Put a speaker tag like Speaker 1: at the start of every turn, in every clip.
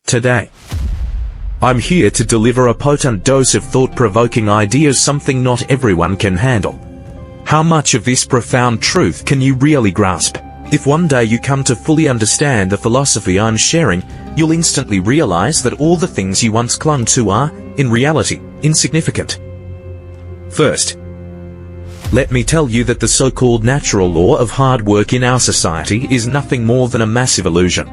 Speaker 1: Today, I'm here to deliver a potent dose of thought-provoking ideas, something not everyone can handle. How much of this profound truth can you really grasp? If one day you come to fully understand the philosophy I'm sharing, you'll instantly realize that all the things you once clung to are, in reality, insignificant. First, let me tell you that the so-called natural law of hard work in our society is nothing more than a massive illusion.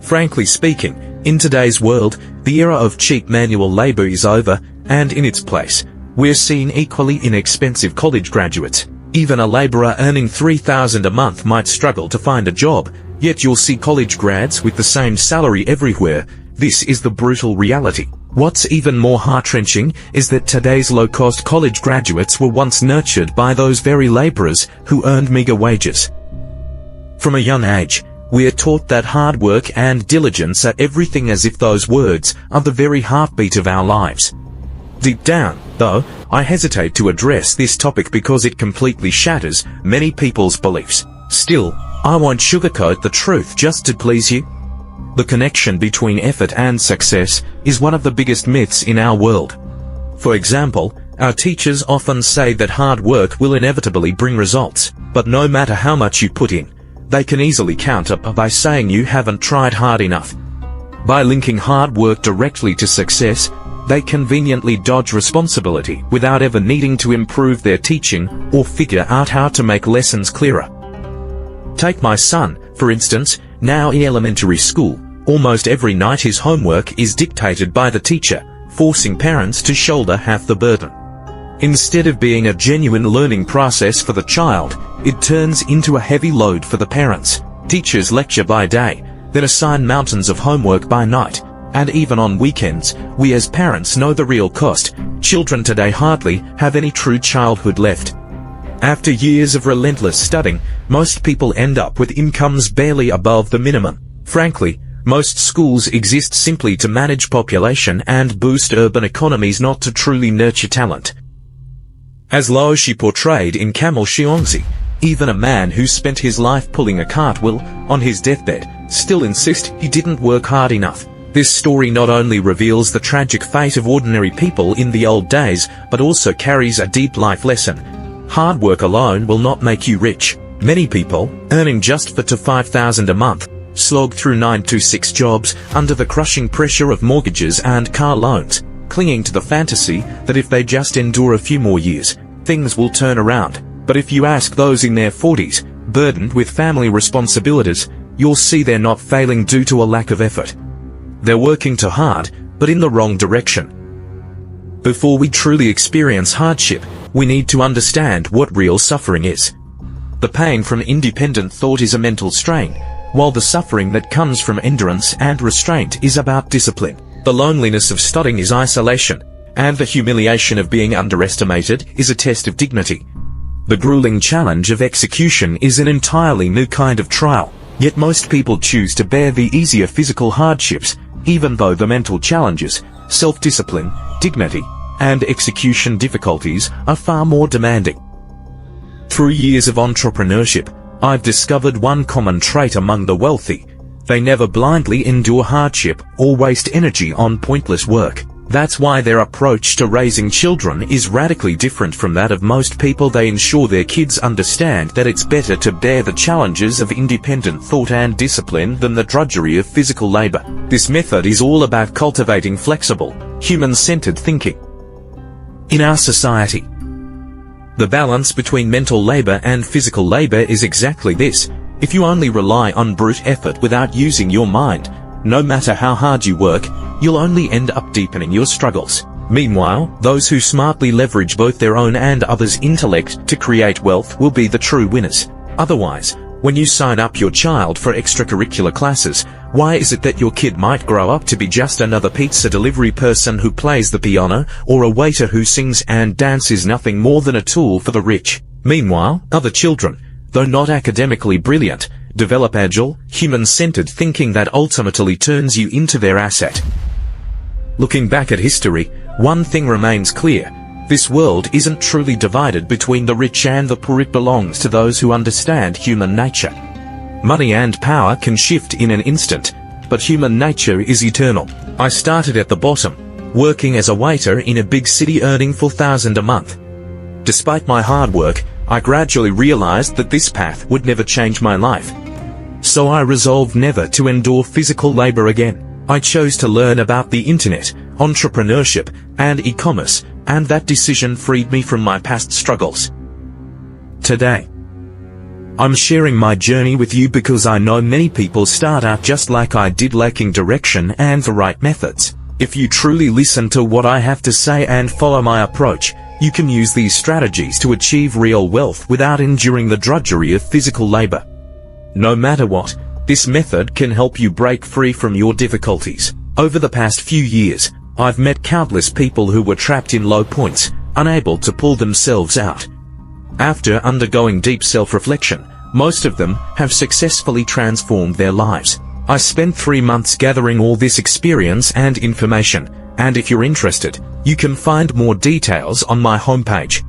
Speaker 1: Frankly speaking, in today's world, the era of cheap manual labor is over, and in its place, we're seeing equally inexpensive college graduates. Even a laborer earning $3,000 a month might struggle to find a job, yet you'll see college grads with the same salary everywhere. This is the brutal reality. What's even more heart-wrenching is that today's low-cost college graduates were once nurtured by those very laborers who earned meager wages. From a young age, we are taught that hard work and diligence are everything, as if those words are the very heartbeat of our lives. Deep down, though, I hesitate to address this topic because it completely shatters many people's beliefs. Still, I won't sugarcoat the truth just to please you. The connection between effort and success is one of the biggest myths in our world. For example, our teachers often say that hard work will inevitably bring results, but no matter how much you put in, they can easily counter by saying you haven't tried hard enough. By linking hard work directly to success, they conveniently dodge responsibility without ever needing to improve their teaching or figure out how to make lessons clearer. Take my son, for instance. Now in elementary school, almost every night his homework is dictated by the teacher, forcing parents to shoulder half the burden. Instead of being a genuine learning process for the child, it turns into a heavy load for the parents. Teachers lecture by day, then assign mountains of homework by night, and even on weekends, we as parents know the real cost. Children today hardly have any true childhood left. After years of relentless studying, most people end up with incomes barely above the minimum. Frankly, most schools exist simply to manage population and boost urban economies, not to truly nurture talent. As Lao Shi portrayed in Camel Xiongzi, even a man who spent his life pulling a cart will, on his deathbed, still insist he didn't work hard enough. This story not only reveals the tragic fate of ordinary people in the old days, but also carries a deep life lesson. Hard work alone will not make you rich. Many people, earning just $4,000 to $5,000 a month, slog through 9 to 6 jobs under the crushing pressure of mortgages and car loans, clinging to the fantasy that if they just endure a few more years, things will turn around. But if you ask those in their 40s, burdened with family responsibilities, you'll see they're not failing due to a lack of effort. They're working too hard, but in the wrong direction. Before we truly experience hardship, we need to understand what real suffering is. The pain from independent thought is a mental strain, while the suffering that comes from endurance and restraint is about discipline. The loneliness of studying is isolation, and the humiliation of being underestimated is a test of dignity. The grueling challenge of execution is an entirely new kind of trial, yet most people choose to bear the easier physical hardships, even though the mental challenges, self-discipline, dignity, and execution difficulties are far more demanding. Through years of entrepreneurship, I've discovered one common trait among the wealthy: they never blindly endure hardship or waste energy on pointless work. That's why their approach to raising children is radically different from that of most people. They ensure their kids understand that it's better to bear the challenges of independent thought and discipline than the drudgery of physical labor. This method is all about cultivating flexible, human-centered thinking. In our society, the balance between mental labor and physical labor is exactly this. If you only rely on brute effort without using your mind, no matter how hard you work, you'll only end up deepening your struggles. Meanwhile, those who smartly leverage both their own and others' intellect to create wealth will be the true winners. Otherwise, when you sign up your child for extracurricular classes, why is it that your kid might grow up to be just another pizza delivery person who plays the piano, or a waiter who sings and dances, nothing more than a tool for the rich? Meanwhile, other children, though not academically brilliant, develop agile, human-centered thinking that ultimately turns you into their asset. Looking back at history, one thing remains clear: this world isn't truly divided between the rich and the poor. It belongs to those who understand human nature. Money and power can shift in an instant, but human nature is eternal. I started at the bottom, working as a waiter in a big city earning $4,000 a month. Despite my hard work, I gradually realized that this path would never change my life. So I resolved never to endure physical labor again. I chose to learn about the internet, entrepreneurship, and e-commerce, and that decision freed me from my past struggles. Today, I'm sharing my journey with you because I know many people start out just like I did, lacking direction and the right methods. If you truly listen to what I have to say and follow my approach, you can use these strategies to achieve real wealth without enduring the drudgery of physical labor. No matter what, this method can help you break free from your difficulties. Over the past few years, I've met countless people who were trapped in low points, unable to pull themselves out. After undergoing deep self-reflection, most of them have successfully transformed their lives. I spent 3 months gathering all this experience and information, and if you're interested, you can find more details on my homepage.